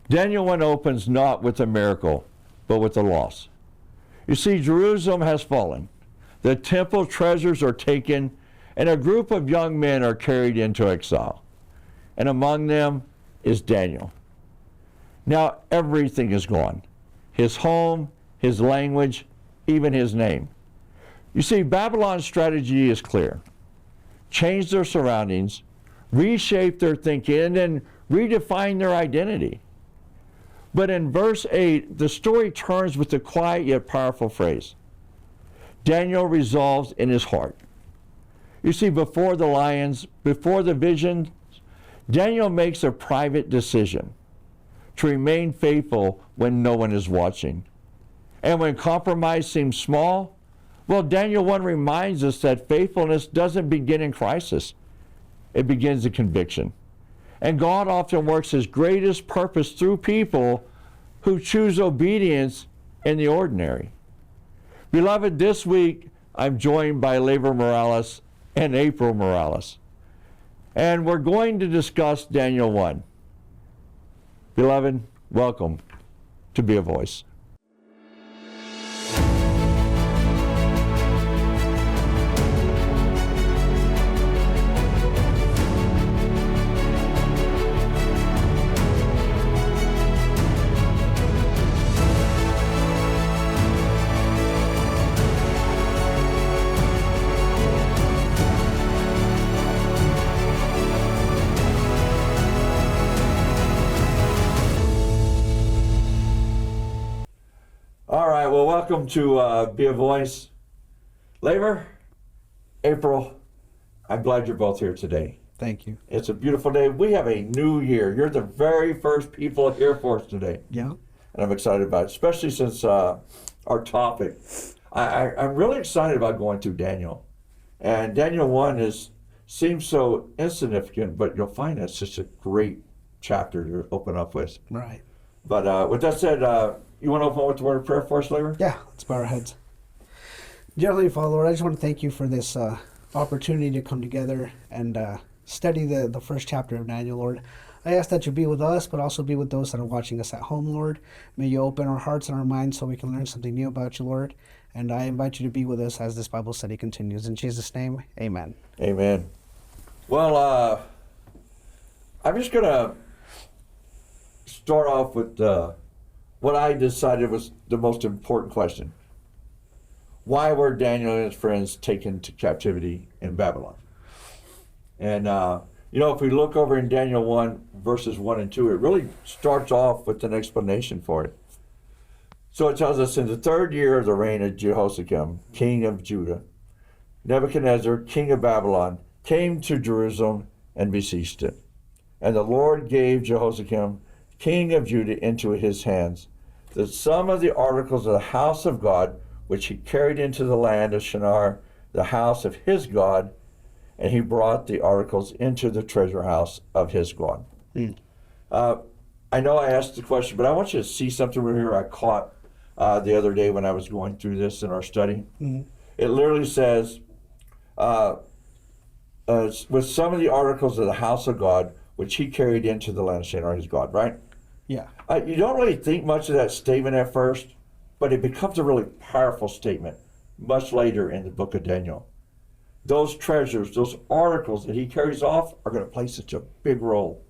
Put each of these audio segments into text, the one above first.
Daniel 1 opens not with a miracle, but with a loss. You see, Jerusalem has fallen. The temple treasures are taken, and a group of young men are carried into exile. And among them is Daniel. Now everything is gone. His home, his language, even his name. You see, Babylon's strategy is clear. Change their surroundings, reshape their thinking, and redefine their identity. But in verse 8, the story turns with a quiet yet powerful phrase. Daniel resolves in his heart. You see, before the lions, before the vision, Daniel makes a private decision to remain faithful when no one is watching. And when compromise seems small, well, Daniel 1 reminds us that faithfulness doesn't begin in crisis. It begins in conviction. And God often works his greatest purpose through people who choose obedience in the ordinary. Beloved, this week I'm joined by Labor Morales and April Morales. And we're going to discuss Daniel 1. Beloved, welcome to Be a Voice. Well, welcome to Be a Voice. Labor, April, I'm glad you're both here today. Thank you. It's a beautiful day. We have a new year. You're the very first people here for us today. Yeah. And I'm excited about it, especially since our topic. I'm really excited about going through Daniel. And Daniel 1 seems so insignificant, but you'll find that's just a great chapter to open up with. Right. But with that said, you want to open with the word of prayer for us, Labor? Yeah, let's bow our heads. Dear Heavenly Father, Lord, I just want to thank you for this opportunity to come together and study the first chapter of Daniel, Lord. I ask that you be with us, but also be with those that are watching us at home, Lord. May you open our hearts and our minds so we can learn something new about you, Lord. And I invite you to be with us as this Bible study continues. In Jesus' name, amen. Amen. Well, I'm just going to start off with what I decided was the most important question. Why were Daniel and his friends taken to captivity in Babylon? And, if we look over in Daniel 1, verses 1 and 2, it really starts off with an explanation for it. So it tells us, in the third year of the reign of Jehoiakim, king of Judah, Nebuchadnezzar, king of Babylon, came to Jerusalem and besieged it. And the Lord gave Jehoiakim, king of Judah, into his hands, that some of the articles of the house of God, which he carried into the land of Shinar, the house of his God, and he brought the articles into the treasure house of his God. I know I asked the question, but I want you to see something right here I caught the other day when I was going through this in our study. Mm-hmm. It literally says, with some of the articles of the house of God, which he carried into the land of Shinar, his God, right? Yeah. You don't really think much of that statement at first, but it becomes a really powerful statement much later in the book of Daniel. Those treasures, those articles that he carries off are going to play such a big role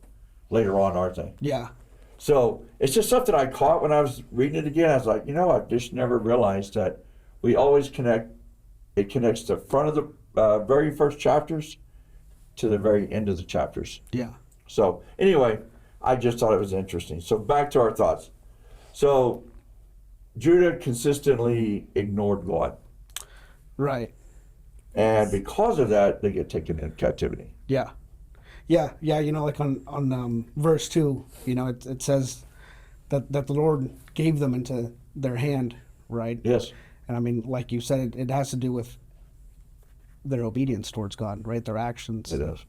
later on, aren't they? Yeah. So it's just something I caught when I was reading it again. I was like, I just never realized that we always it connects the front of the very first chapters to the very end of the chapters. Yeah. So anyway, I just thought it was interesting. So back to our thoughts. So Judah consistently ignored God. Right. And because of that, they get taken into captivity. Yeah. Yeah, like on verse 2, it says that the Lord gave them into their hand, right? Yes. And I mean, like you said, it has to do with their obedience towards God, right? Their actions. It does.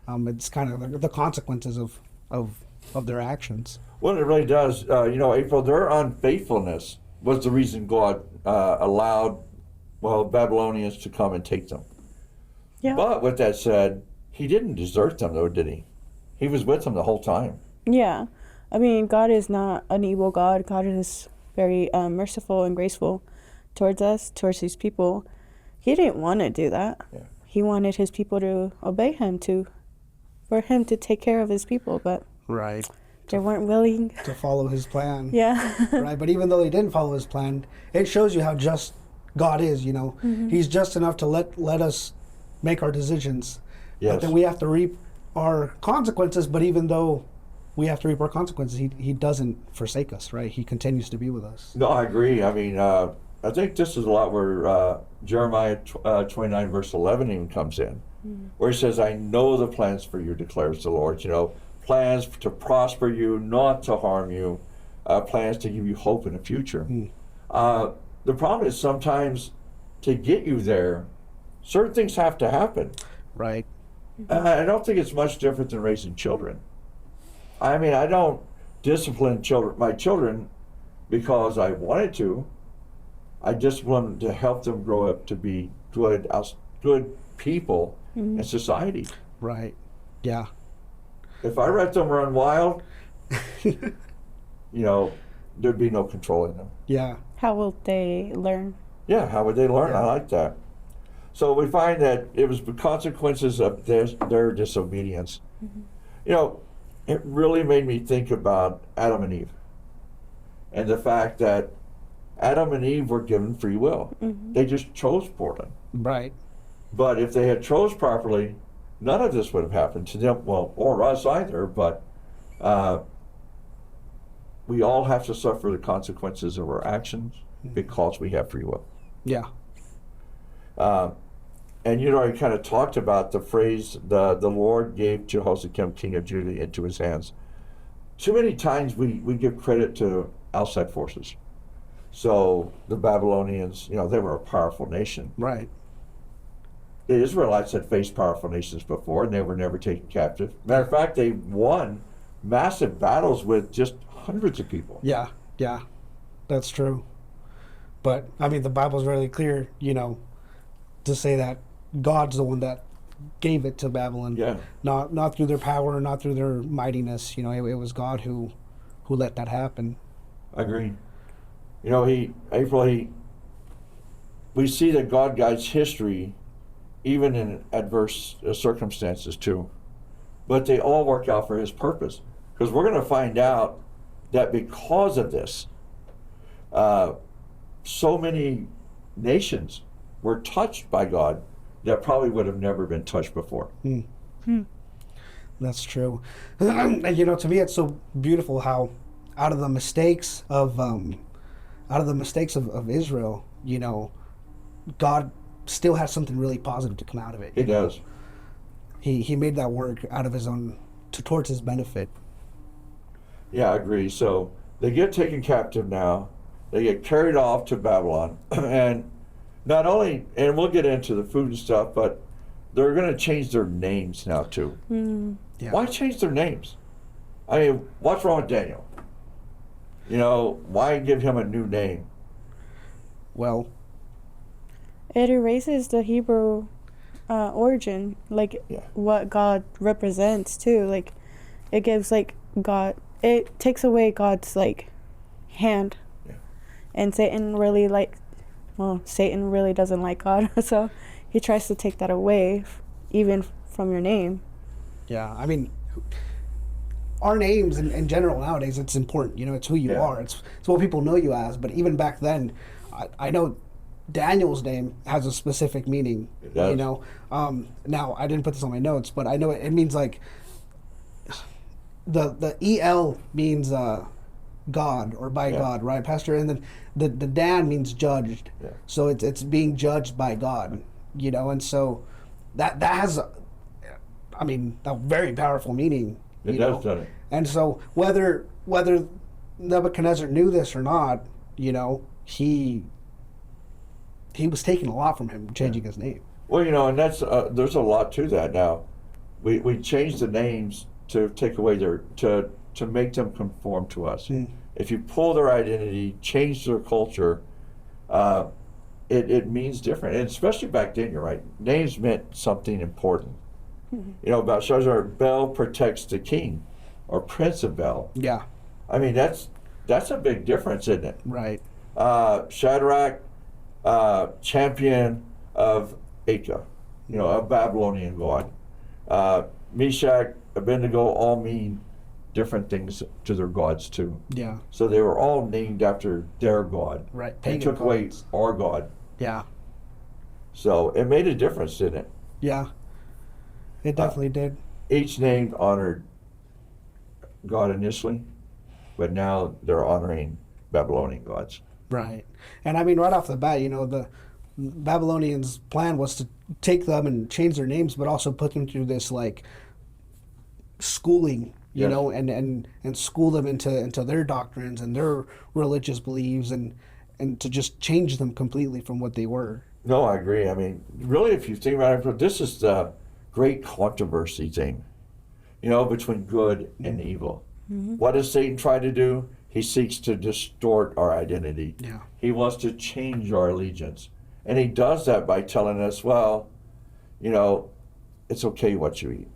It's kind of the consequences of their actions. Well, it really does. April, their unfaithfulness was the reason God allowed, Babylonians to come and take them. Yeah. But with that said, he didn't desert them, though, did he? He was with them the whole time. Yeah. I mean, God is not an evil God. God is very merciful and graceful towards us, towards his people. He didn't want to do that. Yeah. He wanted his people to obey him, for him to take care of his people, but Right. they weren't willing. To follow his plan. Yeah. Right. But even though he didn't follow his plan, it shows you how just God is, you know. He's just enough to let us make our decisions. Yes. But then we have to reap our consequences, but even though we have to reap our consequences, he doesn't forsake us, right? He continues to be with us. No, I agree. I mean, I think this is a lot where Jeremiah 29 verse 11 even comes in, where he says, I know the plans for you, declares the Lord. You know, plans to prosper you, not to harm you, plans to give you hope in the future. The problem is sometimes to get you there, certain things have to happen. Right. I don't think it's much different than raising children. I mean, I don't discipline my children because I wanted to. I discipline them to help them grow up to be good people in society. Right. Yeah. If I let them run wild, you know, there'd be no controlling them. Yeah. How will they learn? Yeah, how would they learn? Yeah. I like that. So we find that it was the consequences of their disobedience. You know, it really made me think about Adam and Eve and the fact that Adam and Eve were given free will. They just chose poorly. Right. But if they had chose properly, none of this would have happened to them, well, or us either, but we all have to suffer the consequences of our actions because we have free will. Yeah. And you know, I kind of talked about the phrase, the Lord gave Jehoiakim, king of Judah, into his hands. Too many times we give credit to outside forces. So the Babylonians, you know, they were a powerful nation. Right. The Israelites had faced powerful nations before, and they were never taken captive. Matter of fact, they won massive battles with just hundreds of people. Yeah. Yeah. That's true. But, I mean, the Bible's really clear, you know, to say that God's the one that gave it to Babylon. Yeah. Not through their power, not through their mightiness. You know, it was God who let that happen. I agree. You know, we see that God guides history even in adverse circumstances too. But they all work out for his purpose. Because we're going to find out that because of this, so many nations were touched by God that probably would have never been touched before. That's true. And you know, to me, it's so beautiful how out of the mistakes of Israel, you know, God still has something really positive to come out of it. He does. He made that work out of his own towards his benefit. Yeah, I agree. So they get taken captive now. They get carried off to Babylon. And not only, and we'll get into the food and stuff, but they're going to change their names now too. Yeah. Why change their names? I mean, what's wrong with Daniel? You know, why give him a new name? Well, It erases the Hebrew origin, like what God represents too. Like, it gives like God. It takes away God's like hand, and Satan really Satan really doesn't like God, so he tries to take that away, even from your name. yeah, I mean, our names in general nowadays, it's important. You know, it's who you are. It's what people know you as. But even back then, I know Daniel's name has a specific meaning. It does. You know, now I didn't put this on my notes, but I know it means like the El means God or by God, right, Pastor? And then the Dan means judged. Yeah. So it's being judged by God. You know, and so that has, I mean, a very powerful meaning. It does, doesn't it? And so whether Nebuchadnezzar knew this or not, you know, he was taking a lot from him changing his name. Well, you know, and that's there's a lot to that. Now, we changed the names to take away to make them conform to us. If you pull their identity, change their culture, it means different. And especially back then, you're right. Names meant something important. You know, Belshazzar, Bel protects the king, or Prince of Bel. Yeah. I mean, that's a big difference, isn't it? Right. Shadrach, champion of Acca, a Babylonian god. Meshach, Abednego all mean different things to their gods too. Yeah. So they were all named after their god. Right. They Pagan took away gods. our god. Yeah. So it made a difference, didn't it? Yeah. It definitely did. Each name honored God initially, but now they're honoring Babylonian gods. Right. And I mean, right off the bat, the Babylonians' plan was to take them and change their names, but also put them through this like schooling, Yes. and school them into their doctrines and their religious beliefs, and to just change them completely from what they were. No, I agree. I mean, really, if you think about it, this is the great controversy thing, between good and evil. What does Satan try to do? He seeks to distort our identity. Yeah. He wants to change our allegiance. And he does that by telling us, well, it's okay what you eat.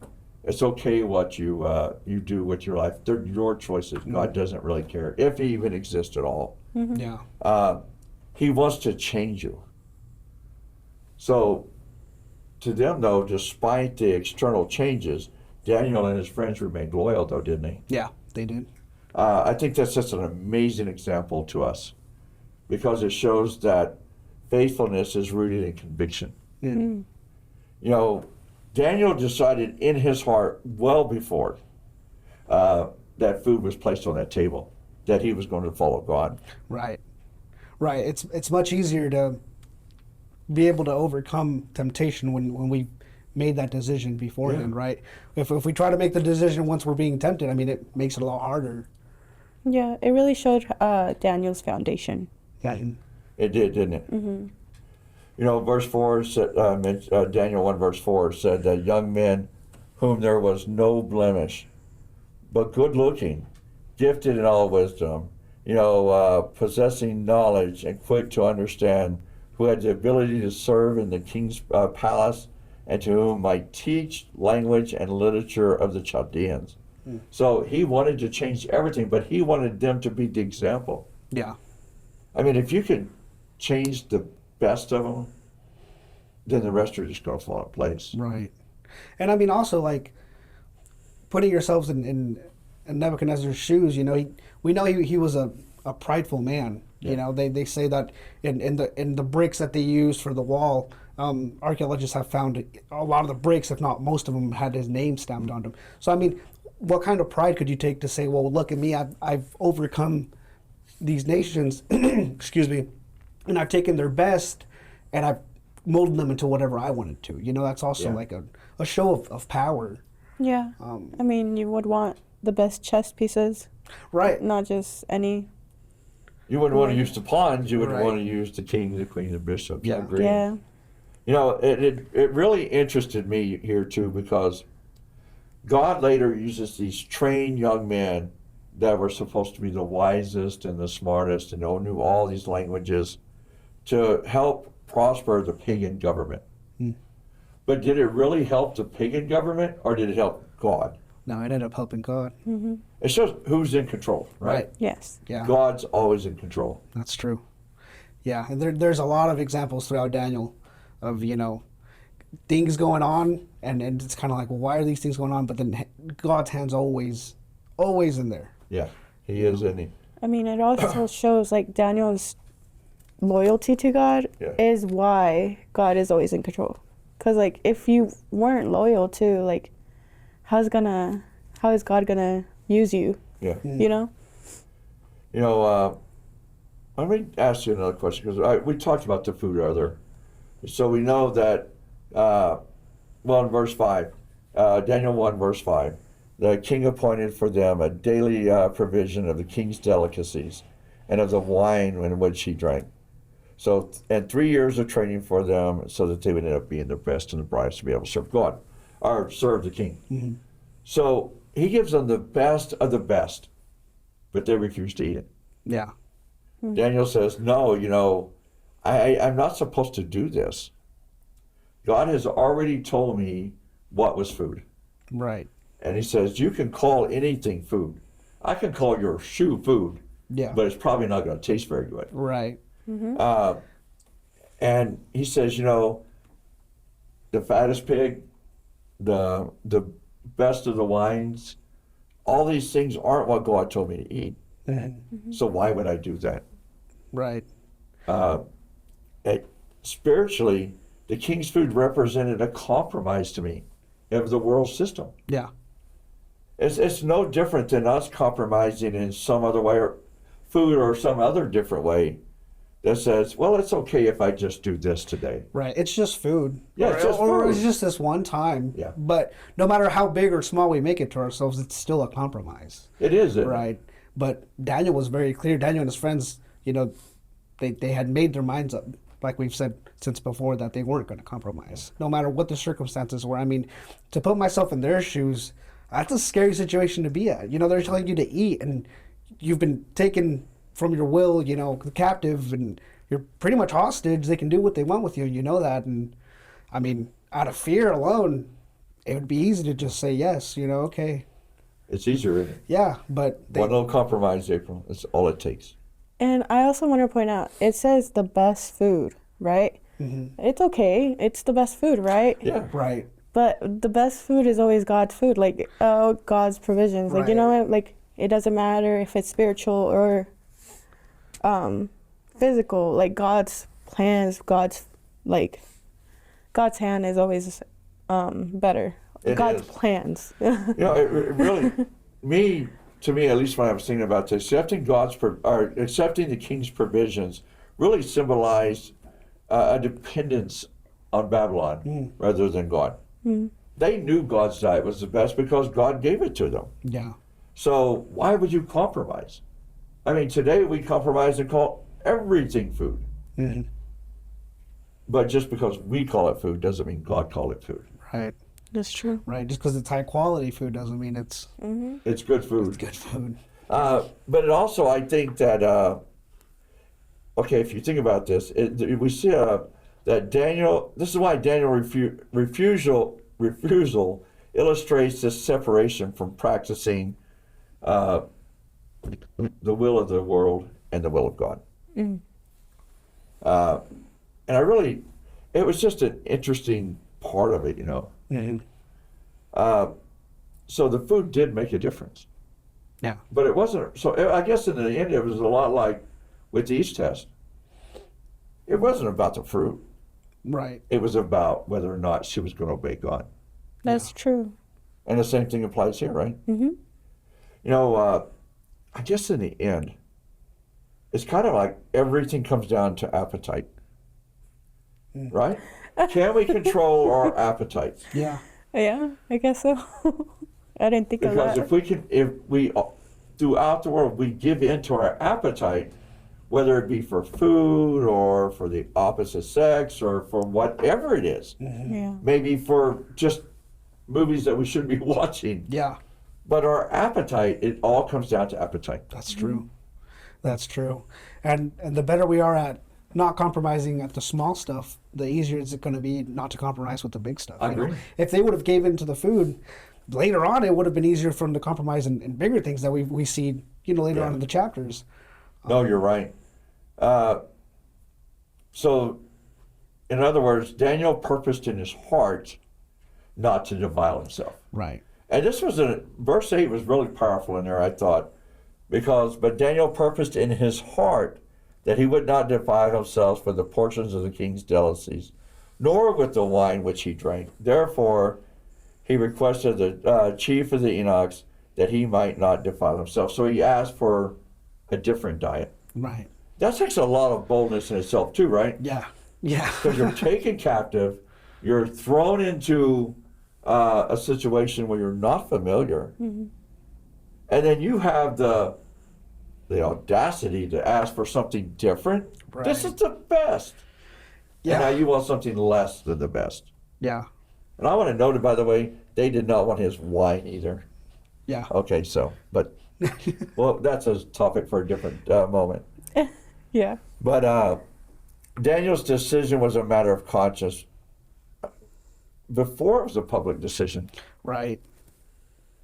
It's okay what you do with your life. They're your choices. God doesn't really care if he even exists at all. Yeah. He wants to change you. So to them, though, despite the external changes, Daniel and his friends remained loyal, though, didn't they? Yeah, they did. I think that's just an amazing example to us because it shows that faithfulness is rooted in conviction. Yeah. Daniel decided in his heart well before that food was placed on that table that he was going to follow God. Right. Right. It's much easier to be able to overcome temptation when we made that decision beforehand, right? If we try to make the decision once we're being tempted, I mean, it makes it a lot harder. Yeah, it really showed Daniel's foundation. Yeah. It did, didn't it? Verse 4, said, Daniel 1 verse 4 said that young men whom there was no blemish, but good looking, gifted in all wisdom, possessing knowledge and quick to understand, who had the ability to serve in the king's palace, and to whom might teach language and literature of the Chaldeans. So he wanted to change everything, but he wanted them to be the example. Yeah. I mean, if you can change the best of them, then the rest are just going to fall in place. Right. And I mean, also, like, putting yourselves in Nebuchadnezzar's shoes, we know he was a prideful man. Yeah. They say that in the bricks that they used for the wall, archaeologists have found a lot of the bricks, if not most of them, had his name stamped on them. So, I mean, what kind of pride could you take to say, well, look at me, I've overcome these nations, excuse me, and I've taken their best, and I've molded them into whatever I wanted to. That's also like a show of power. Yeah. I mean, you would want the best chess pieces. Right. Not just any. You wouldn't want to use the pawns. You would Right. want to use the king, the queen, the bishops. Yeah. I agree. Yeah. It really interested me here too, because God later uses these trained young men that were supposed to be the wisest and the smartest and knew all these languages to help prosper the pagan government. But did it really help the pagan government, or did it help God? No, it ended up helping God. It shows who's in control, right? Yes. Yeah. God's always in control. That's true. Yeah, and there's a lot of examples throughout Daniel of, things going on, and it's kind of like, well, why are these things going on? But then God's hand's always in there. Yeah, he is in it. I mean, it also shows like Daniel's loyalty to God is why God is always in control. Because like if you weren't loyal to, like, how is God gonna use you? Yeah. Let me ask you another question, because we talked about the food earlier. So we know that, in verse 5, Daniel 1, verse 5, the king appointed for them a daily provision of the king's delicacies and of the wine in which he drank. So, and 3 years of training for them so that they would end up being the best and the brightest to be able to serve God, or serve the king. So he gives them the best of the best, but they refuse to eat it. Yeah. Daniel says, no, I'm not supposed to do this. God has already told me what was food. Right. And he says, you can call anything food, I can call your shoe food, Yeah. but it's probably not going to taste very good. Right. And he says, the fattest pig, the best of the wines, all these things aren't what God told me to eat. So why would I do that? Right. Spiritually, the king's food represented a compromise to me of the world system. Yeah. It's no different than us compromising in some other way, or food or some other different way that says, well, it's okay if I just do this today. Right. It's just food. Yeah, or, it's just or food. it's just this one time. Yeah. But no matter how big or small we make it to ourselves, it's still a compromise. It is. Right. But Daniel was very clear. Daniel and his friends, they had made their minds up, like we've said since before, that they weren't going to compromise, no matter what the circumstances were. I mean, to put myself in their shoes, that's a scary situation to be at. They're telling you to eat, and you've been taken from your will, captive, and you're pretty much hostage. They can do what they want with you, and you know that. And I mean, out of fear alone, it would be easy to just say yes, okay. It's easier, isn't it? Yeah, but One little compromise, April. That's all it takes. And I also want to point out, it says the best food, right? It's okay. It's the best food, right? Yeah. right. But the best food is always God's food, like God's provisions. Like, you know what? Like, it doesn't matter if it's spiritual or physical. Like, God's plans, God's hand is always better. It God's is. plans. It really, to me, at least when I was thinking about this, accepting the king's provisions really symbolized a dependence on Babylon rather than God. They knew God's diet was the best because God gave it to them. Yeah. So why would you compromise? I mean, today we compromise and call everything food. But just because we call it food doesn't mean God called it food. Right. That's true. Right. Just because it's high quality food doesn't mean it's It's good food. it's good food. But it also, I think that, if you think about this, we see that Daniel, this is why Daniel's refusal illustrates this separation from practicing the will of the world and the will of God. And it was just an interesting part of it, So the food did make a difference. Yeah. But it wasn't, so I guess in the end it was a lot like with the East test. It wasn't about the fruit. Right. It was about whether or not she was going to obey God. That's true. And the same thing applies here, right? I guess in the end, it's kind of like everything comes down to appetite. Right? Can we control our appetites? Yeah. Yeah, I guess so. I didn't think of Because that. if we throughout the world we give in to our appetite, whether it be for food or for the opposite sex or for whatever it is, Yeah. maybe for just movies that we shouldn't be watching. Yeah. But our appetite, it all comes down to appetite. That's true. That's true. And the better we are at not compromising at the small stuff, the easier is it going to be not to compromise with the big stuff. I agree. If they would have gave in to the food, later on it would have been easier for them to compromise in bigger things that we see, later on in the chapters. No, you're right. So, in other words, Daniel purposed in his heart not to defile himself. Right. And this was verse 8 was really powerful in there, I thought, but Daniel purposed in his heart that he would not defile himself with the portions of the king's delicacies, nor with the wine which he drank. Therefore, he requested the chief of the eunuchs that he might not defile himself. So he asked for a different diet. Right. That takes a lot of boldness in itself too, right? Yeah. Yeah. Because you're taken captive, you're thrown into a situation where you're not familiar, and then you have the audacity to ask for something different. Right. This is the best. Yeah. And now you want something less than the best. Yeah. And I want to note, by the way, they did not want his wine either. Yeah. Okay, but well, that's a topic for a different moment. Yeah. But Daniel's decision was a matter of conscience before it was a public decision. Right.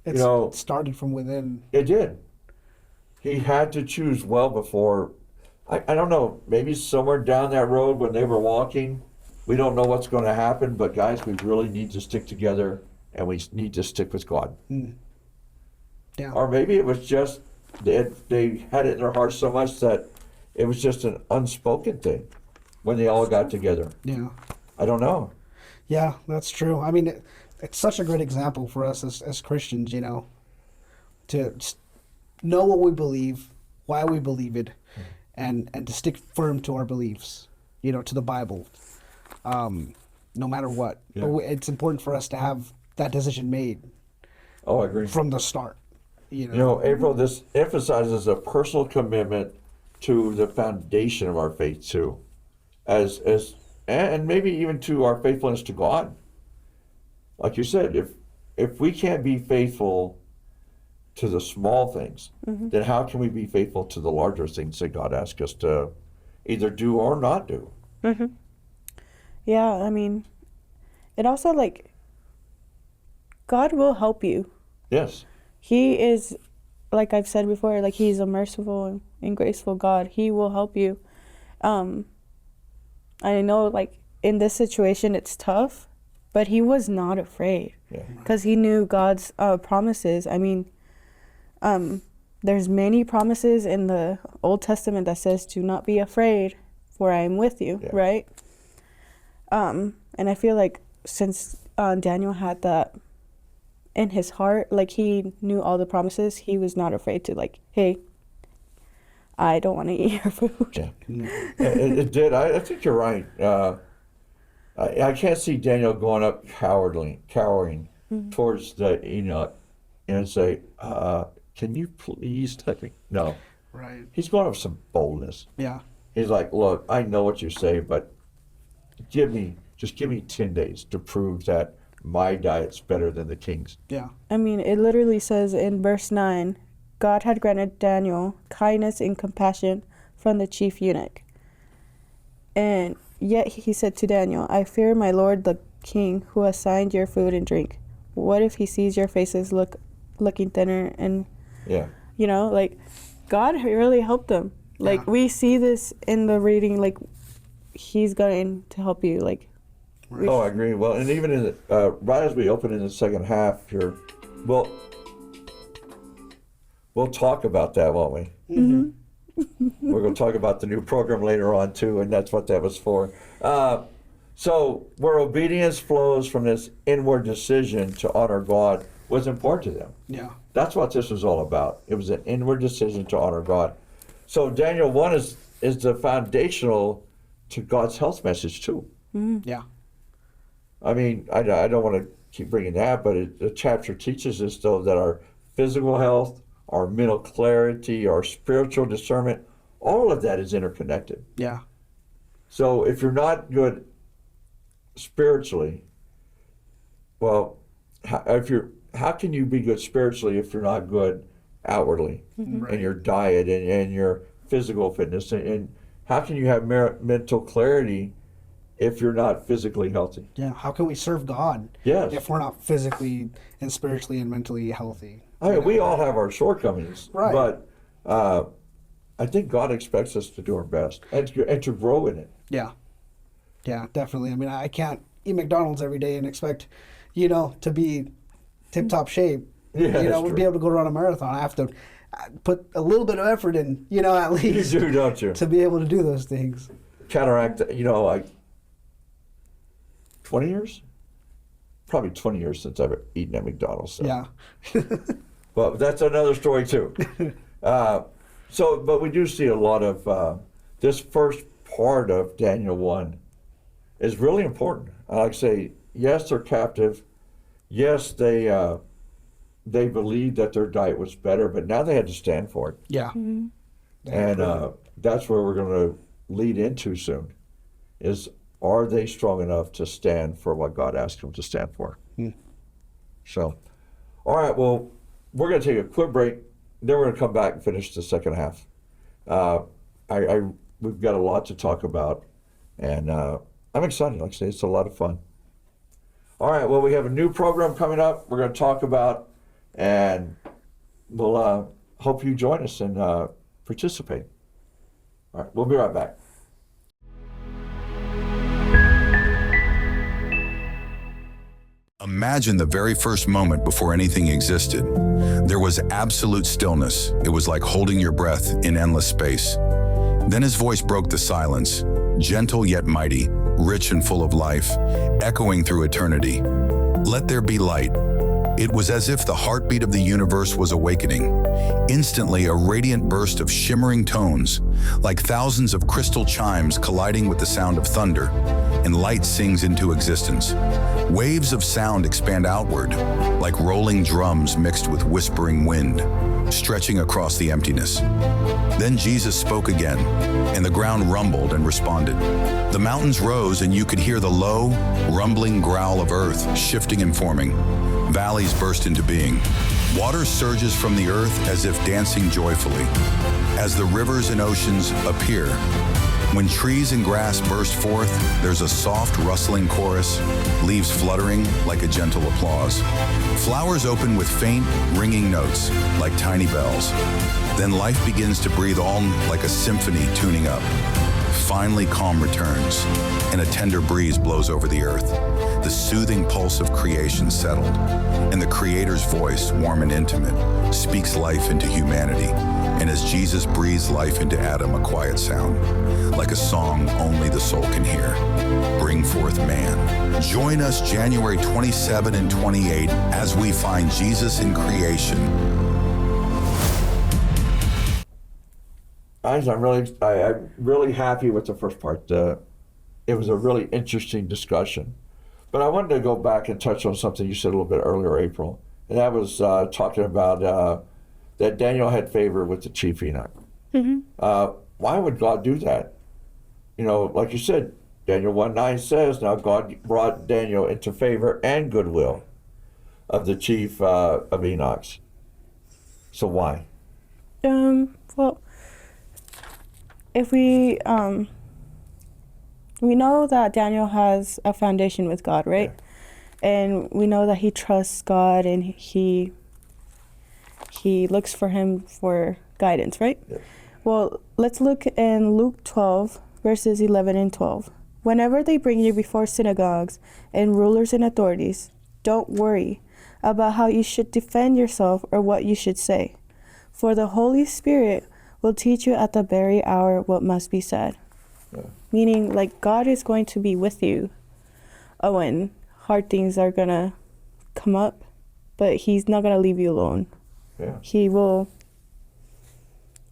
It You know- started from within. It did. he had to choose well before. I don't know, maybe somewhere down that road when they were walking, we don't know what's going to happen, but guys, we really need to stick together and we need to stick with God. Yeah. Or maybe it was just they had it in their hearts so much that it was just an unspoken thing when they all got together. Yeah. I don't know. Yeah, that's true. I mean, it's such a great example for us as Christians, you know, to just know what we believe, why we believe it, and to stick firm to our beliefs, you know, to the Bible, no matter what. Yeah. But it's important for us to have that decision made Oh, I agree. from the start. You know, You know, April, this emphasizes a personal commitment to the foundation of our faith too, and maybe even to our faithfulness to God. Like you said, if we can't be faithful to the small things, then how can we be faithful to the larger things that God asks us to either do or not do? Yeah, I mean, it also, like, God will help you. Yes. He is, like I've said before, like, he's a merciful and graceful God. He will help you. I know, like, in this situation, it's tough, but he was not afraid Yeah. because he knew God's promises. I mean, there's many promises in the Old Testament that says, do not be afraid, for I am with you, Yeah. right? And I feel like since Daniel had that in his heart, like, he knew all the promises, he was not afraid to, like, hey, I don't want to eat your food. Yeah. It did. I think you're right. I can't see Daniel going up cowering towards the Enoch and say, can you please let me? No. right? He's going up with some boldness. Yeah. He's like, look, I know what you say, but just give me 10 days to prove that my diet's better than the king's. Yeah. I mean, it literally says in verse 9, God had granted Daniel kindness and compassion from the chief eunuch. And yet he said to Daniel, I fear my lord the king who assigned your food and drink. What if he sees your faces looking thinner and, Yeah. you know, like, God really helped them. Like, Yeah. we see this in the reading, like, he's going to help you. Like, Oh, I agree. Well, and even in right as we open in the second half here, we'll talk about that, won't we? We're going to talk about the new program later on too, and that's what that was for. So where obedience flows from this inward decision to honor God was important to them. Yeah. That's what this was all about. It was an inward decision to honor God. So Daniel 1 is the foundational to God's health message too. Yeah. I mean, I don't want to keep bringing that, but the chapter teaches us, though, that our physical health, our mental clarity, our spiritual discernment, all of that is interconnected. Yeah. So if you're not good spiritually, well, how can you be good spiritually if you're not good outwardly in your diet and your physical fitness? And how can you have mental clarity if you're not physically healthy? Yeah. How can we serve God Yes. if we're not physically and spiritually and mentally healthy? I mean, we all have our shortcomings, Right. but I think God expects us to do our best and to grow in it. Yeah. Yeah, definitely. I mean, I can't eat McDonald's every day and expect, you know, to be tip-top shape. Yeah, you that's know, true. be able to go run a marathon. I have to put a little bit of effort in, you know, at You least do, don't you? to be able to do those things. Counteract, like 20 years? Probably 20 years since I've eaten at McDonald's. So. Yeah. But that's another story too. But we do see a lot of this first part of Daniel 1 is really important. I like to say, yes, they're captive. Yes, they believed that their diet was better, but now they had to stand for it. Yeah. And that's where we're going to lead into soon. Is are they strong enough to stand for what God asked them to stand for? So, all right. Well, we're going to take a quick break. Then we're going to come back and finish the second half. We've got a lot to talk about, and I'm excited. Like I say, it's a lot of fun. All right. Well, we have a new program coming up. We're going to talk about, and we'll hope you join us and participate. All right, we'll be right back. Imagine the very first moment before anything existed. There was absolute stillness. It was like holding your breath in endless space. Then his voice broke the silence, gentle yet mighty, rich and full of life, echoing through eternity. Let there be light. It was as if the heartbeat of the universe was awakening. Instantly, a radiant burst of shimmering tones, like thousands of crystal chimes colliding with the sound of thunder, and light sings into existence. Waves of sound expand outward, like rolling drums mixed with whispering wind, stretching across the emptiness. Then Jesus spoke again, and the ground rumbled and responded. The mountains rose, and you could hear the low, rumbling growl of earth shifting and forming. Valleys burst into being. Water surges from the earth as if dancing joyfully. As the rivers and oceans appear, when trees and grass burst forth, there's a soft rustling chorus, leaves fluttering like a gentle applause. Flowers open with faint, ringing notes, like tiny bells. Then life begins to breathe on like a symphony tuning up. Finally, calm returns, and a tender breeze blows over the earth. The soothing pulse of creation settled, and the Creator's voice, warm and intimate, speaks life into humanity. And as Jesus breathes life into Adam, a quiet sound, like a song only the soul can hear. Bring forth man. Join us January 27 and 28 as we find Jesus in creation. I'm really happy with the first part. It was a really interesting discussion. But I wanted to go back and touch on something you said a little bit earlier, April. And that was talking about that Daniel had favor with the chief Enoch. Mm-hmm. Why would God do that? You know, like you said, Daniel 1:9 says, now God brought Daniel into favor and goodwill of the chief of Enoch's. So why? Well, if we know that Daniel has a foundation with God, right? Yeah. And we know that he trusts God and he looks for him for guidance, right? Yeah. Well, let's look in Luke 12, verses 11 and 12. Whenever they bring you before synagogues and rulers and authorities, don't worry about how you should defend yourself or what you should say. For the Holy Spirit will teach you at the very hour what must be said. Yeah. Meaning, like, God is going to be with you when hard things are going to come up, but he's not going to leave you alone. Yeah. He will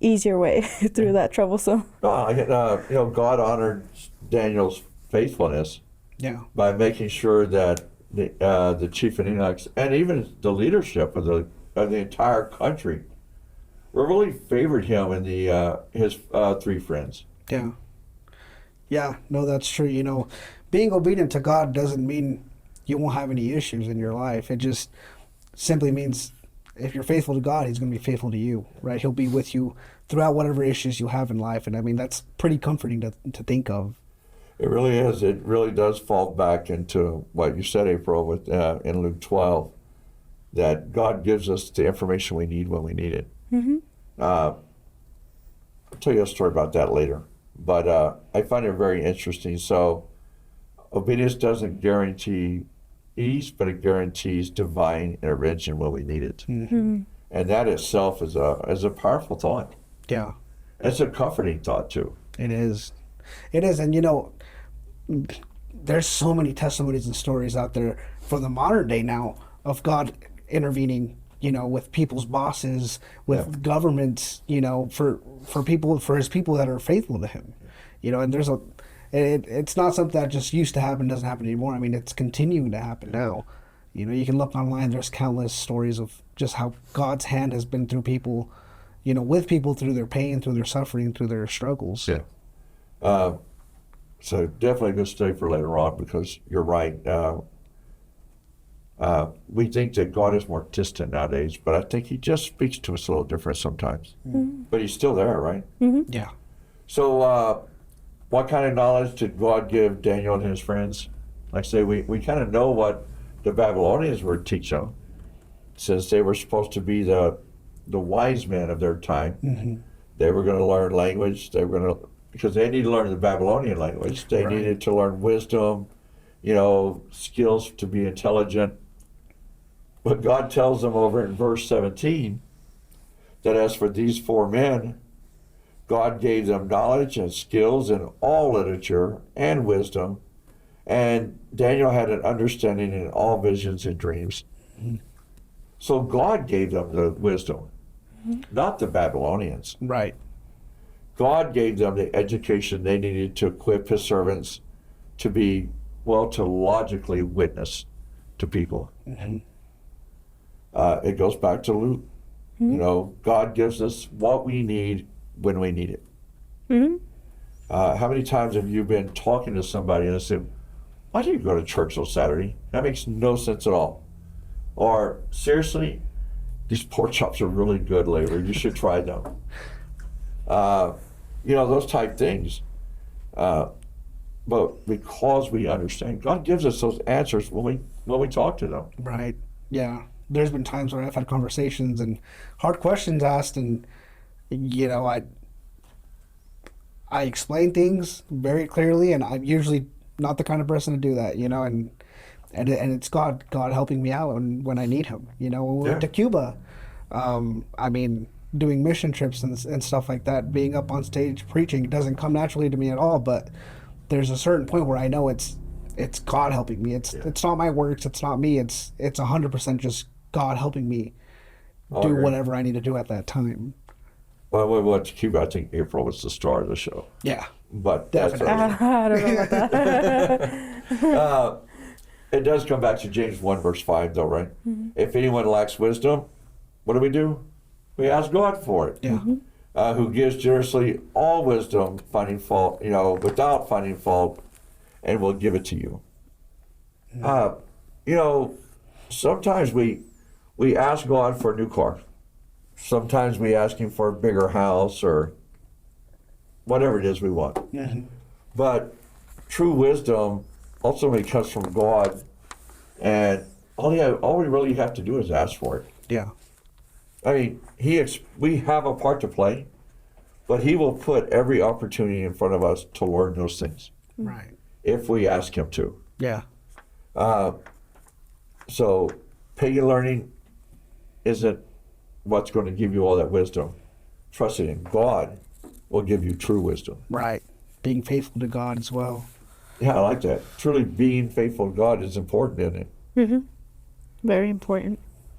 ease your way through that troublesome. God honored Daniel's faithfulness by making sure that the chief of Enoch and even the leadership of the entire country really favored him and his three friends. Yeah. Yeah, no, that's true. You know, being obedient to God doesn't mean you won't have any issues in your life. It just simply means if you're faithful to God, he's going to be faithful to you, right? He'll be with you throughout whatever issues you have in life. And I mean, that's pretty comforting to think of. It really is. It really does fall back into what you said, April, with in Luke 12, that God gives us the information we need when we need it. Mm-hmm. I'll tell you a story about that later. But I find it very interesting. So obedience doesn't guarantee ease, but it guarantees divine intervention when we need it. Mm-hmm. And that itself is a powerful thought. Yeah. It's a comforting thought, too. It is. It is. And, you know, there's so many testimonies and stories out there for the modern day now of God intervening, you know, with people's bosses, with governments, you know, for his people that are faithful to him, you know. And it's not something that just used to happen, doesn't happen anymore. I mean, it's continuing to happen now. You know, you can look online, there's countless stories of just how God's hand has been through people, you know, with people through their pain, through their suffering, through their struggles. Yeah. So definitely a good study for later on, because you're right. We think that God is more distant nowadays, but I think he just speaks to us a little different sometimes. Mm-hmm. But he's still there, right? Mm-hmm. Yeah. So what kind of knowledge did God give Daniel and his friends? Like I say, we kind of know what the Babylonians were teaching, since they were supposed to be the the wise men of their time. They were going to learn language. They were going to, because they needed to learn the Babylonian language. They needed to learn wisdom, skills to be intelligent. But God tells them over in verse 17 that as for these 4 men, God gave them knowledge and skills in all literature and wisdom, and Daniel had an understanding in all visions and dreams. So God gave them the wisdom, not the Babylonians. Right. God gave them the education they needed to equip his servants to be, to logically witness to people. It goes back to Luke. God gives us what we need when we need it. How many times have you been talking to somebody and they said, why do you go to church on Saturday? That makes no sense at all. Or, seriously, these pork chops are really good lately. You should try them. Those type things. But because we understand, God gives us those answers when we talk to them. Right. Yeah. There's been times where I've had conversations and hard questions asked, and I explain things very clearly, and I'm usually not the kind of person to do that, and it's God helping me out when I need him. When we went to Cuba, doing mission trips and stuff like that, being up on stage preaching doesn't come naturally to me at all, but there's a certain point where I know it's God helping me. It's not my works, it's not me, it's 100% just God helping me do whatever I need to do at that time. Well, when we went to Cuba, I think April was the star of the show. Yeah. But definitely. I don't know about that. It does come back to James 1 verse 5 though, right? If anyone lacks wisdom, what do? We ask God for it. Yeah. Who gives generously all wisdom, finding fault, without finding fault, and will give it to you. Sometimes we ask God for a new car. Sometimes we ask him for a bigger house or whatever it is we want. But true wisdom ultimately comes from God, and all we really have to do is ask for it. Yeah. We have a part to play, but he will put every opportunity in front of us to learn those things. Right. If we ask him to. Yeah. So pagan learning isn't what's going to give you all that wisdom. Trusting in God will give you true wisdom. Right. Being faithful to God as well. Yeah, I like that. Truly being faithful to God is important, isn't it? Very important.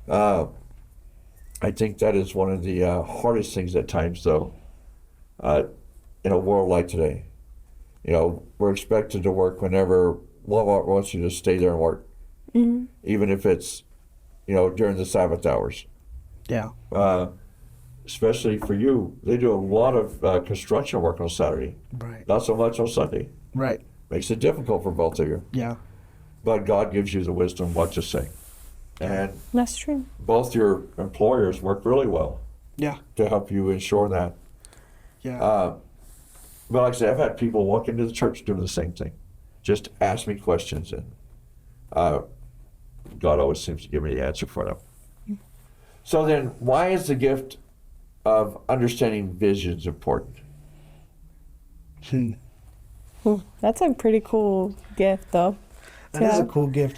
I think that is one of the hardest things at times, though, in a world like today. We're expected to work whenever Walmart wants you to stay there and work, even if it's, during the Sabbath hours. Yeah. Especially for you, they do a lot of construction work on Saturday. Right. Not so much on Sunday. Right. Makes it difficult for both of you. Yeah. But God gives you the wisdom what to say. And That's true. both your employers work really well. Yeah. To help you ensure that. Yeah. But like I said, I've had people walk into the church doing the same thing. Just ask me questions, and God always seems to give me the answer for them. So then, why is the gift of understanding visions important? That's a pretty cool gift, though. That is a cool gift.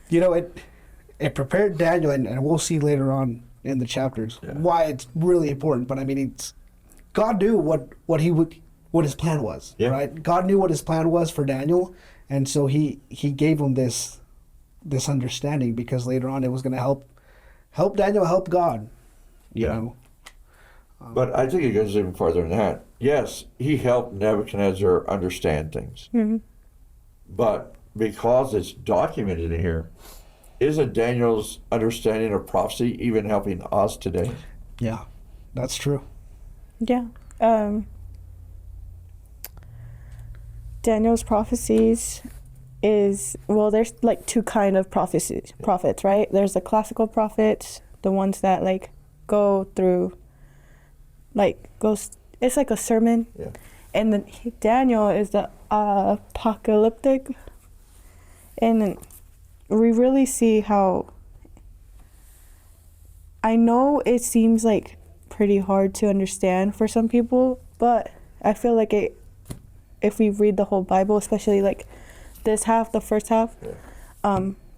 It prepared Daniel, and we'll see later on in the chapters why it's really important. But it's God knew what his plan was, right? God knew what his plan was for Daniel, and so he gave him this understanding, because later on it was going to help Daniel help God. You know. But I think it goes even farther than that. Yes, he helped Nebuchadnezzar understand things. But because it's documented in here, isn't Daniel's understanding of prophecy even helping us today? Yeah, that's true. Yeah. Daniel's prophecies there's like two kind of prophets, right? There's the classical prophets, the ones that go through, it's like a sermon. Yeah. And then Daniel is the apocalyptic. And we really see how I know it seems like pretty hard to understand for some people, but I feel like if we read the whole Bible, especially like this half, the first half,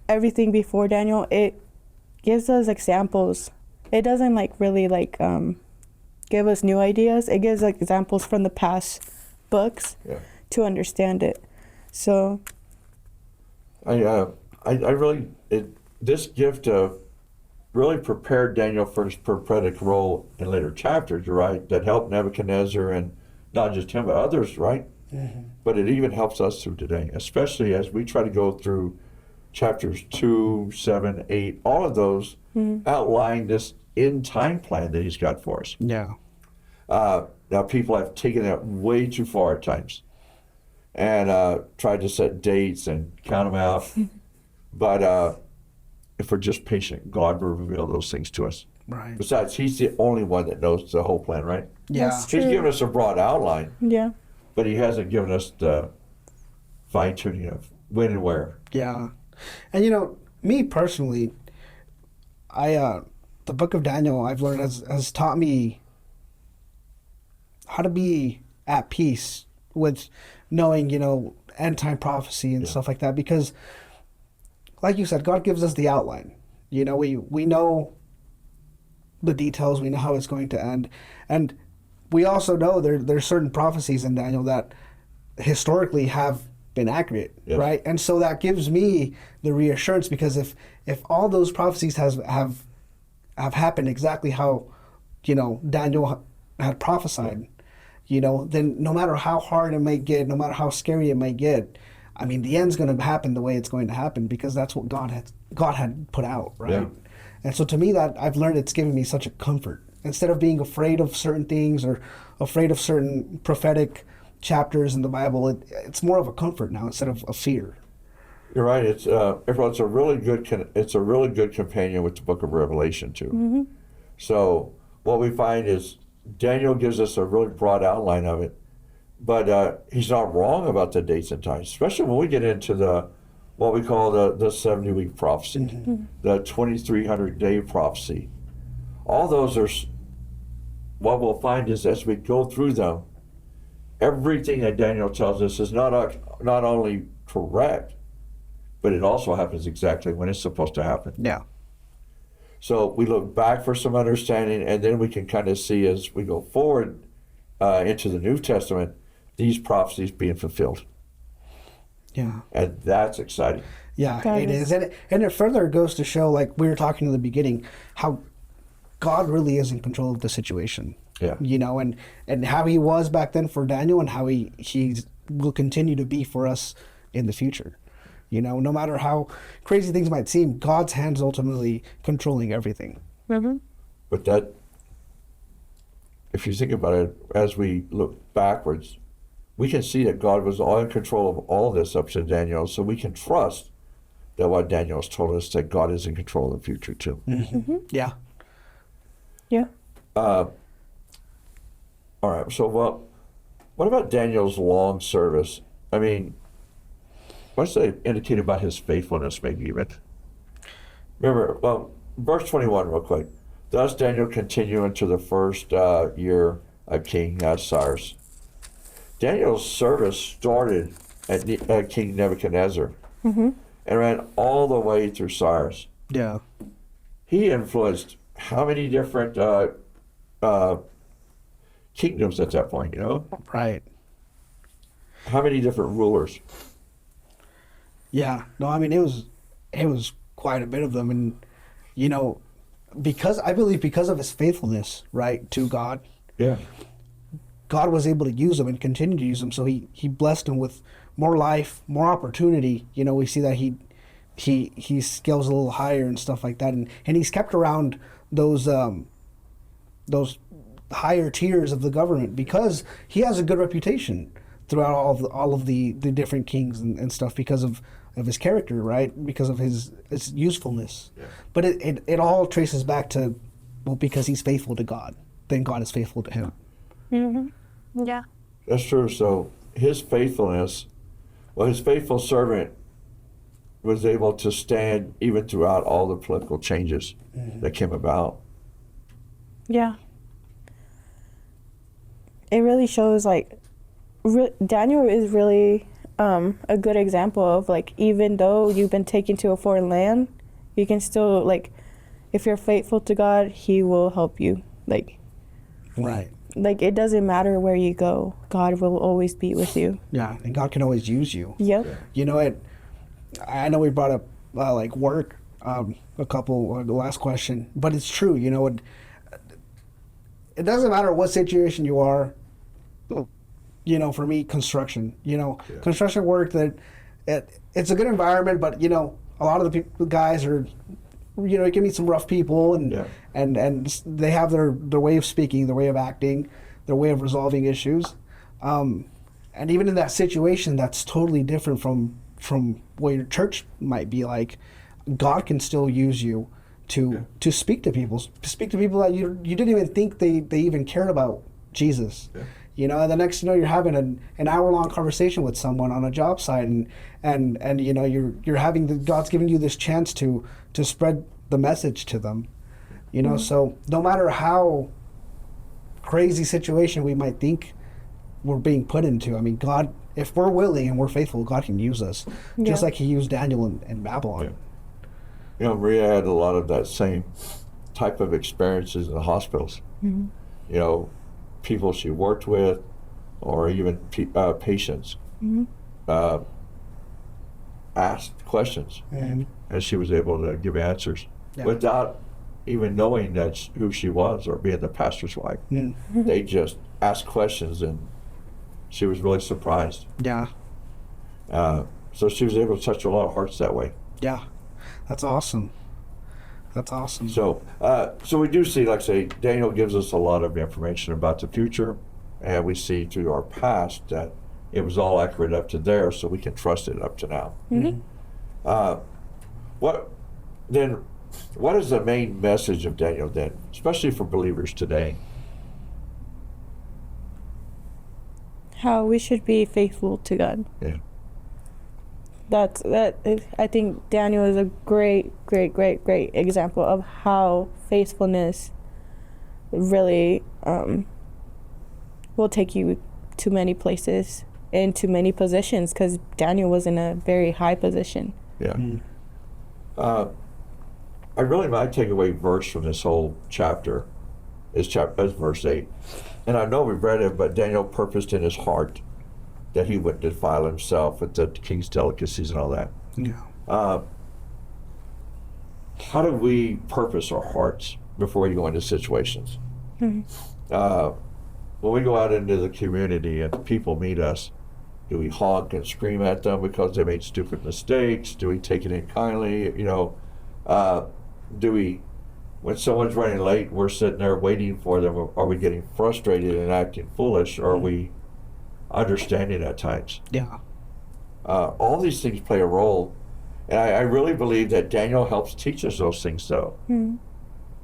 everything before Daniel, it gives us examples. It doesn't like really like give us new ideas. It gives like examples from the past books to understand it. So I really, this gift really prepared Daniel for his prophetic role in later chapters, right? That helped Nebuchadnezzar and not just him, but others, right? Mm-hmm. But it even helps us through today, especially as we try to go through chapters 2, 7, 8, all of those outline this end time plan that he's got for us. Yeah. Now, people have taken it way too far at times and tried to set dates and count them out. But if we're just patient, God will reveal those things to us. Right. Besides, he's the only one that knows the whole plan, right? Yeah. That's true. He's given us a broad outline, yeah. but he hasn't given us the fine-tuning of when and where. Yeah. And me personally, the book of Daniel I've learned has taught me how to be at peace with knowing, end time prophecy and stuff like that, because like you said, God gives us the outline. We know the details, we know how it's going to end. And we also know there's certain prophecies in Daniel that historically have been accurate, right? And so that gives me the reassurance, because if all those prophecies have happened exactly how Daniel had prophesied, then no matter how hard it might get, no matter how scary it might get, I mean, the end's going to happen the way it's going to happen, because that's what God had put out, right? Yeah. And so to me, that I've learned, it's given me such a comfort. Instead of being afraid of certain things or afraid of certain prophetic chapters in the Bible, it's more of a comfort now instead of a fear. You're right. It's it's a really good companion with the Book of Revelation too. Mm-hmm. So what we find is Daniel gives us a really broad outline of it, but he's not wrong about the dates and times, especially when we get into what we call the 70-week prophecy, the 2,300-day prophecy. All those are, what we'll find is as we go through them, everything that Daniel tells us is not only correct, but it also happens exactly when it's supposed to happen. Yeah. So we look back for some understanding, and then we can kind of see as we go forward into the New Testament, these prophecies being fulfilled. Yeah. And that's exciting. Yeah, That it is. is. And it further goes to show, like we were talking in the beginning, how God really is in control of the situation. Yeah. And how he was back then for Daniel, and how he will continue to be for us in the future. No matter how crazy things might seem, God's hand's ultimately controlling everything. Mm-hmm. But that, if you think about it, as we look backwards, we can see that God was all in control of all this up to Daniel, so we can trust that what Daniel has told us, that God is in control of the future too. Mm-hmm. Yeah. Yeah. All right, so what about Daniel's long service? I mean, what's that indicate about his faithfulness, maybe even? Remember, verse 21 real quick. Thus Daniel continued into the first year of King Cyrus. Daniel's service started at King Nebuchadnezzar and ran all the way through Cyrus. Yeah. He influenced how many different kingdoms at that point, Right. How many different rulers? Yeah. No, I mean, it was quite a bit of them. And, because of his faithfulness, right, to God, Yeah. God was able to use him and continue to use him. So he blessed him with more life, more opportunity. We see that he scales a little higher and stuff like that. And he's kept around those higher tiers of the government because he has a good reputation throughout all of the different kings and stuff because of his character, right? Because of his usefulness. Yeah. But it all traces back to, because he's faithful to God, then God is faithful to him. Mm-hmm. Yeah. That's true. So his faithfulness, his faithful servant was able to stand even throughout all the political changes that came about. Yeah. It really shows, like, Daniel is really a good example of, like, even though you've been taken to a foreign land, you can still, like, if you're faithful to God, he will help you. Like, Right. like, it doesn't matter where you go, God will always be with you. Yeah, and God can always use you. Yep. You know, I know we brought up like work, a couple, the last question, but it's true. You know, it doesn't matter what situation you are. You know, for me, construction. You know, construction work it's a good environment, but you know, a lot of the guys are, you know, you can meet some rough people, and they have their way of speaking, their way of acting, their way of resolving issues, and even in that situation, that's totally different from what your church might be like. God can still use you to speak to people that you didn't even think they even cared about Jesus. Yeah. You know, and the next, you know, you're having an hour-long conversation with someone on a job site, and you know, you're having God's giving you this chance to spread the message to them. You know, so no matter how crazy situation we might think we're being put into, I mean, God, if we're willing and we're faithful, God can use us, just like he used Daniel in Babylon. Yeah. You know, Maria had a lot of that same type of experiences in the hospitals. Mm-hmm. You know, people she worked with, or even patients, asked questions, and she was able to give answers without even knowing who she was or being the pastor's wife. They just asked questions, and she was really surprised. Yeah. So she was able to touch a lot of hearts that way. Yeah, that's awesome. That's awesome. So we do see, like I say, Daniel gives us a lot of information about the future, and we see through our past that it was all accurate up to there, so we can trust it up to now. Mm-hmm. What is the main message of Daniel then, especially for believers today? How we should be faithful to God. Yeah. I think Daniel is a great example of how faithfulness really will take you to many places and to many positions, because Daniel was in a very high position. Yeah. My takeaway verse from this whole chapter is verse 8. And I know we've read it, but Daniel purposed in his heart that he wouldn't defile himself with the king's delicacies and all that. Yeah. How do we purpose our hearts before we go into situations? Mm-hmm. When we go out into the community and people meet us, do we honk and scream at them because they made stupid mistakes? Do we take it in kindly? You know, when someone's running late, we're sitting there waiting for them, are we getting frustrated and acting foolish, or are we understanding at times? Yeah. All these things play a role, and I really believe that Daniel helps teach us those things, though. Mm-hmm.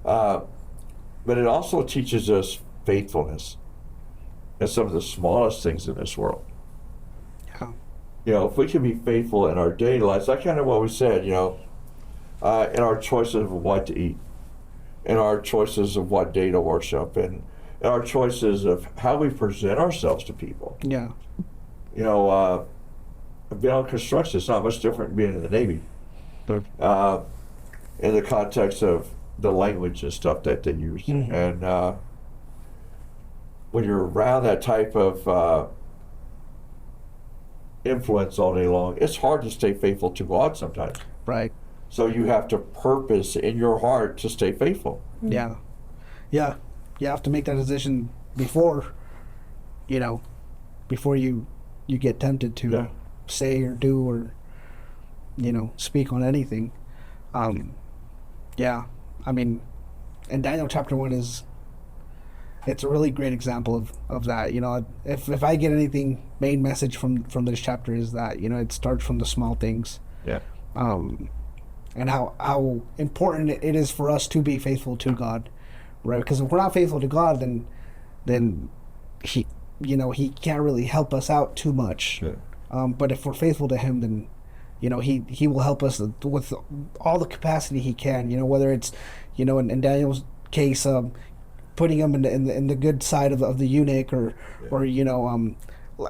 But it also teaches us faithfulness in some of the smallest things in this world. Yeah. You know, if we can be faithful in our daily lives, that's kind of what we said, you know, in our choices of what to eat, in our choices of what day to worship, and in our choices of how we present ourselves to people. Yeah. You know, being on construction, it's not much different than being in the Navy. In the context of the language and stuff that they use. Mm-hmm. And when you're around that type of influence all day long, it's hard to stay faithful to God sometimes. Right. So you have to purpose in your heart to stay faithful. Yeah. Yeah. You have to make that decision before you get tempted to say or do or, speak on anything. Yeah. I mean, and Daniel chapter 1 it's a really great example of that. You know, if I get anything, main message from this chapter is that, it starts from the small things. Yeah. And how important it is for us to be faithful to God, right? Because if we're not faithful to God, then he can't really help us out too much. Yeah. But if we're faithful to him, then he will help us with all the capacity he can. Whether it's in Daniel's case, putting him in the good side of the eunuch, or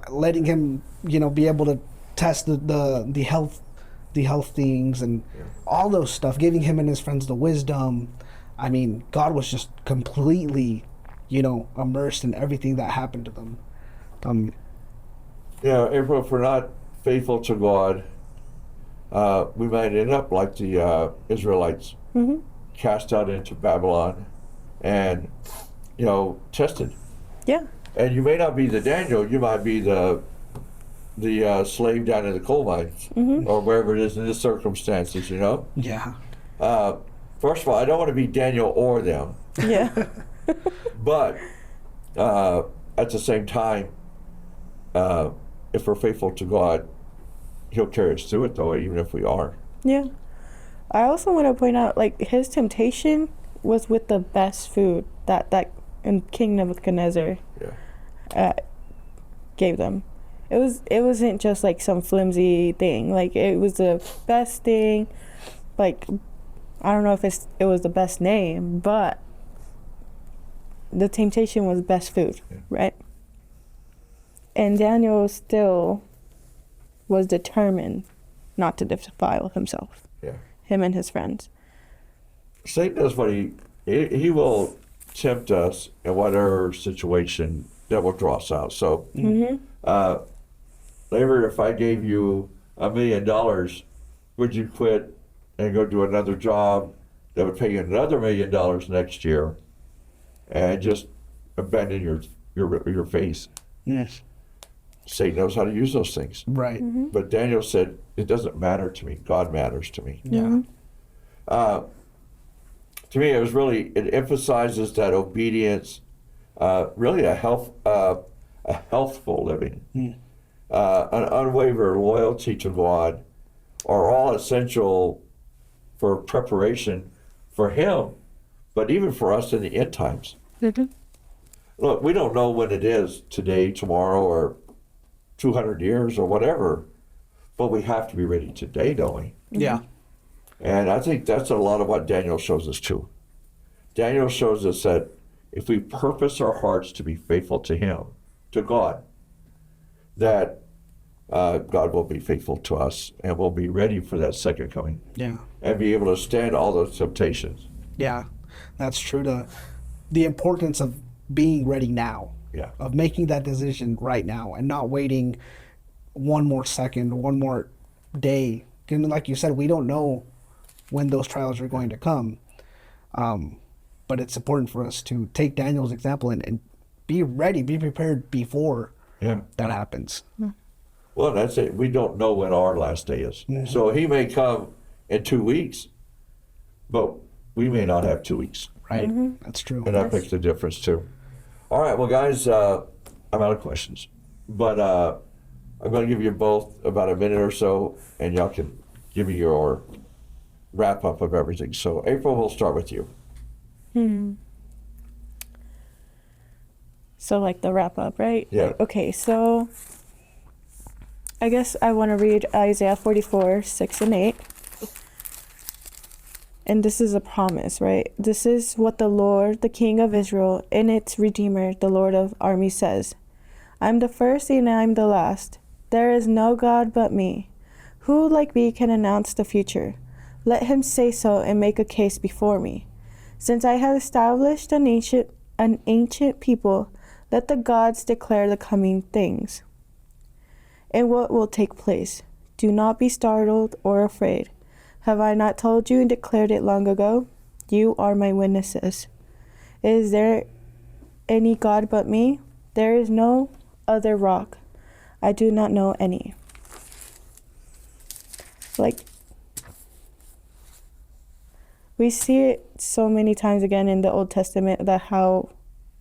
letting him be able to test the health things and all those stuff, giving him and his friends the wisdom. I mean, God was just completely immersed in everything that happened to them. April, if we're not faithful to God, we might end up like the Israelites, cast out into Babylon and tested. Yeah. And you may not be the Daniel, you might be the slave down in the coal mines, or wherever it is in the circumstances, Yeah. First of all, I don't want to be Daniel or them. Yeah. But at the same time, if we're faithful to God, He'll carry us through it, though, even if we are. Yeah. I also want to point out, like, his temptation was with the best food that King Nebuchadnezzar gave them. It wasn't just like some flimsy thing. Like, it was the best thing. Like, I don't know if it was the best name, but the temptation was best food, right? And Daniel still was determined not to defile himself. Yeah. Him and his friends. Satan does what he will tempt us in whatever situation that will draw us out. So, later, if I gave you $1 million, would you quit and go do another job that would pay you another $1 million next year and just abandon your faith? Yes. Satan knows how to use those things. Right. But Daniel said, it doesn't matter to me. God matters to me. Yeah. To me, it emphasizes that obedience, really a healthful living, an unwavering loyalty to God are all essential for preparation for Him, but even for us in the end times. Look, we don't know when it is, today, tomorrow, or 200 years or whatever, but we have to be ready today, don't we? Yeah. And I think that's a lot of what Daniel shows us too. Daniel shows us that if we purpose our hearts to be faithful to Him, to God, that God will be faithful to us and we'll be ready for that second coming. Yeah. And be able to stand all those temptations. Yeah, that's true. The importance of being ready now. Yeah. Of making that decision right now and not waiting one more second, one more day. And like you said, we don't know when those trials are going to come. But it's important for us to take Daniel's example and be ready, be prepared before that happens. Well, that's it. We don't know when our last day is. So He may come in 2 weeks, but we may not have 2 weeks. Right. That's true. And that makes the difference too. All right, well, guys, I'm out of questions. But I'm going to give you both about a minute or so, and y'all can give me your wrap up of everything. So, April, we'll start with you. So, like the wrap up, right? Yeah. Okay, so I guess I want to read Isaiah 44, 6 and 8. And this is a promise, right? This is what the Lord, the King of Israel, and its Redeemer, the Lord of armies, says. I'm the first and I'm the last. There is no God but me. Who like me can announce the future? Let him say so and make a case before me. Since I have established an ancient people, let the gods declare the coming things and what will take place. Do not be startled or afraid. Have I not told you and declared it long ago? You are my witnesses. Is there any God but me? There is no other rock. I do not know any. Like, we see it so many times again in the Old Testament, that how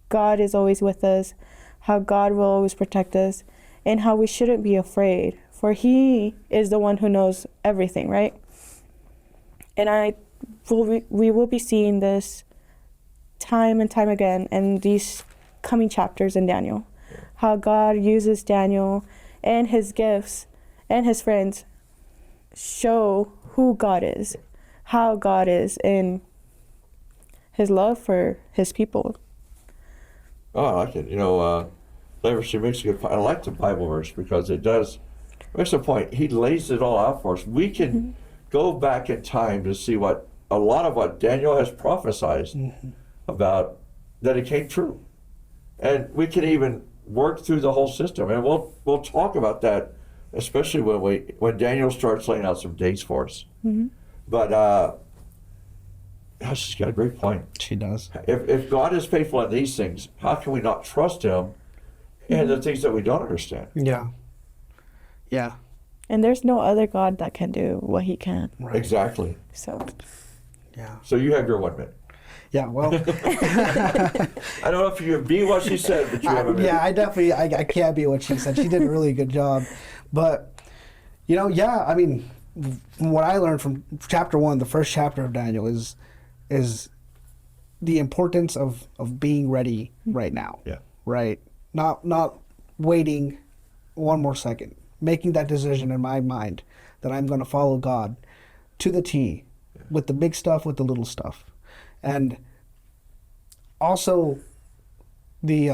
God is always with us, how God will always protect us, and how we shouldn't be afraid, for He is the one who knows everything, right? And we will be seeing this time and time again in these coming chapters in Daniel, how God uses Daniel and his gifts and his friends show who God is, how God is, and His love for His people. Oh, I like it. Laver, she makes a good point. I like the Bible verse because it makes a point. He lays it all out for us. We can go back in time to see a lot of what Daniel has prophesied about, that it came true. And we can even work through the whole system. And we'll talk about that, especially when Daniel starts laying out some dates for us. But she's got a great point. She does. If God is faithful in these things, how can we not trust him in the things that we don't understand? Yeah. Yeah. And there's no other God that can do what he can. Right. Exactly. So. Yeah. So you have your 1 minute. Yeah, well. I don't know if you can be what she said, but you have a minute. Yeah, I definitely, I can't be what she said. She did a really good job. But, I mean, what I learned from chapter 1, the first chapter of Daniel, is the importance of being ready right now. Yeah. Right? Not waiting one more second. Making that decision in my mind that I'm going to follow God to the T, with the big stuff, with the little stuff. And also the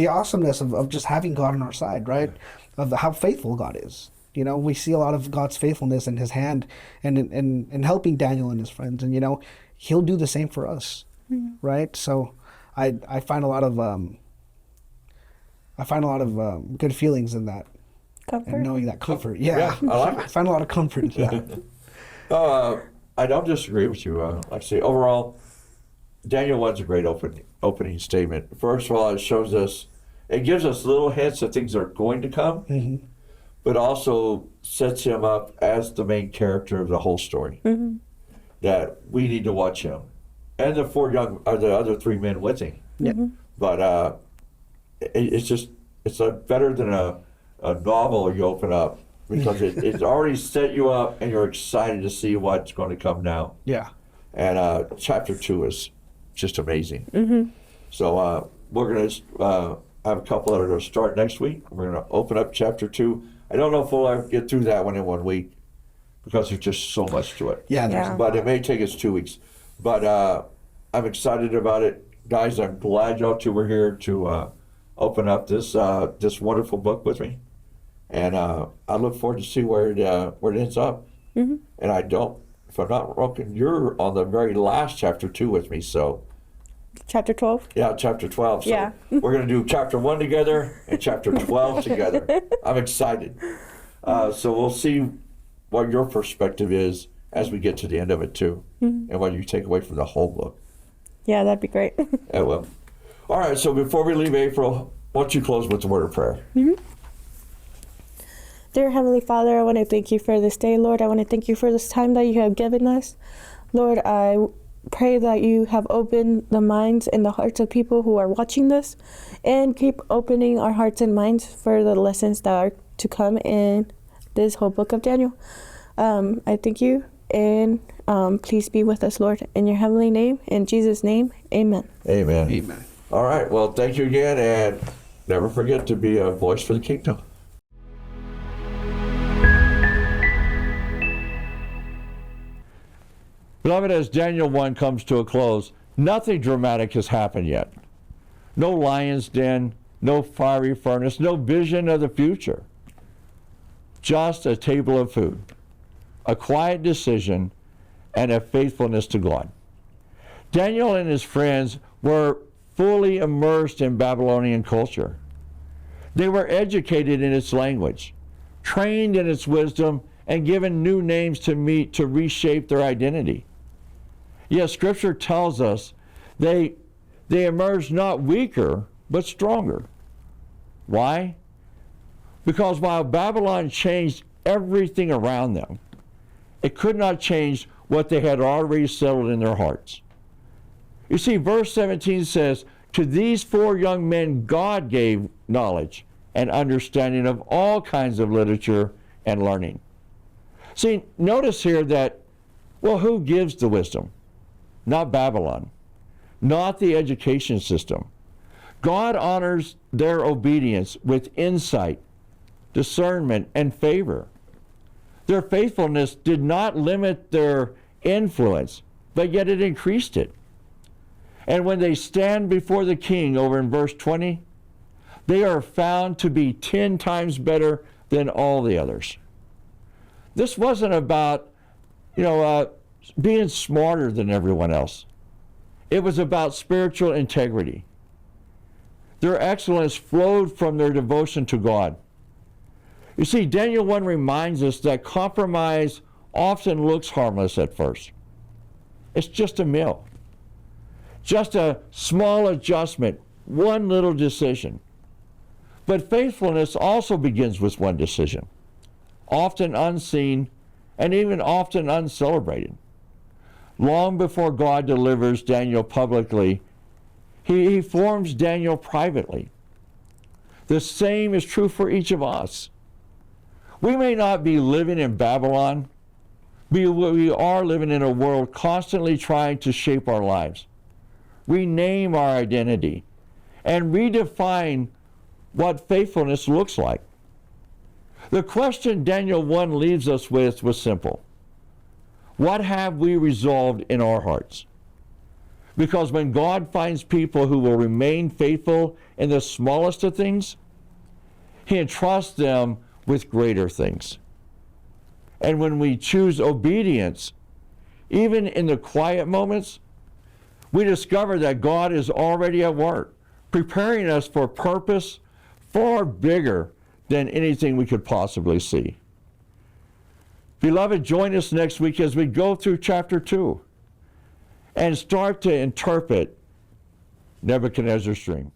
awesomeness of just having God on our side, right? Of how faithful God is. We see a lot of God's faithfulness in his hand and in helping Daniel and his friends. And, he'll do the same for us, right? So I find a lot of good feelings in that. Comfort. And knowing that comfort. Yeah. I like it. I find a lot of comfort in that. I don't disagree with you. Like I say, overall, Daniel 1's a great opening statement. First of all, it gives us little hints of things that are going to come, but also sets him up as the main character of the whole story. That we need to watch him, and the the other 3 men with him. But it's better than a novel you open up, because it's already set you up and you're excited to see what's going to come now. Yeah. And chapter 2 is just amazing. So we're going to have a couple that are going to start next week. We're going to open up chapter 2. I don't know if we'll ever get through that one in 1 week, because there's just so much to it. Yeah. But it may take us 2 weeks. But I'm excited about it. Guys, I'm glad y'all two were here to open up this wonderful book with me. And I look forward to see where it ends up. And if I'm not broken, you're on the very last chapter 2 with me, so. Chapter 12? Yeah, chapter 12. So Yeah. we're going to do chapter 1 together and chapter 12 together. I'm excited. So we'll see what your perspective is as we get to the end of it too, and what you take away from the whole book. Yeah, that'd be great. Yeah, well. All right, so before we leave, April, why don't you close with the word of prayer? Dear Heavenly Father, I want to thank you for this day, Lord. I want to thank you for this time that you have given us. Lord, I pray that you have opened the minds and the hearts of people who are watching this, and keep opening our hearts and minds for the lessons that are to come in this whole book of Daniel. I thank you, and please be with us, Lord. In your heavenly name, in Jesus' name, amen. Amen. Amen. All right, well, thank you again, and never forget to be a voice for the kingdom. Beloved, as Daniel 1 comes to a close, nothing dramatic has happened yet. No lion's den, no fiery furnace, no vision of the future. Just a table of food, a quiet decision, and a faithfulness to God. Daniel and his friends were fully immersed in Babylonian culture. They were educated in its language, trained in its wisdom, and given new names to reshape their identity. Yet Scripture tells us they emerged not weaker, but stronger. Why? Because while Babylon changed everything around them, it could not change what they had already settled in their hearts. You see, verse 17 says, "To these 4 young men God gave knowledge and understanding of all kinds of literature and learning." See, notice here that, well, who gives the wisdom? Not Babylon, not the education system. God honors their obedience with insight, discernment, and favor. Their faithfulness did not limit their influence, but yet it increased it. And when they stand before the king, over in verse 20, they are found to be 10 times better than all the others. This wasn't about, being smarter than everyone else. It was about spiritual integrity. Their excellence flowed from their devotion to God. You see, Daniel 1 reminds us that compromise often looks harmless at first. It's just a meal, just a small adjustment, one little decision. But faithfulness also begins with one decision, often unseen and even often uncelebrated. Long before God delivers Daniel publicly, he forms Daniel privately. The same is true for each of us. We may not be living in Babylon, but we are living in a world constantly trying to shape our lives, rename our identity, and redefine what faithfulness looks like. The question Daniel 1 leaves us with was simple. What have we resolved in our hearts? Because when God finds people who will remain faithful in the smallest of things, he entrusts them with greater things. And when we choose obedience, even in the quiet moments, we discover that God is already at work, preparing us for purpose far bigger than anything we could possibly see. Beloved, join us next week as we go through chapter 2 and start to interpret Nebuchadnezzar's dream.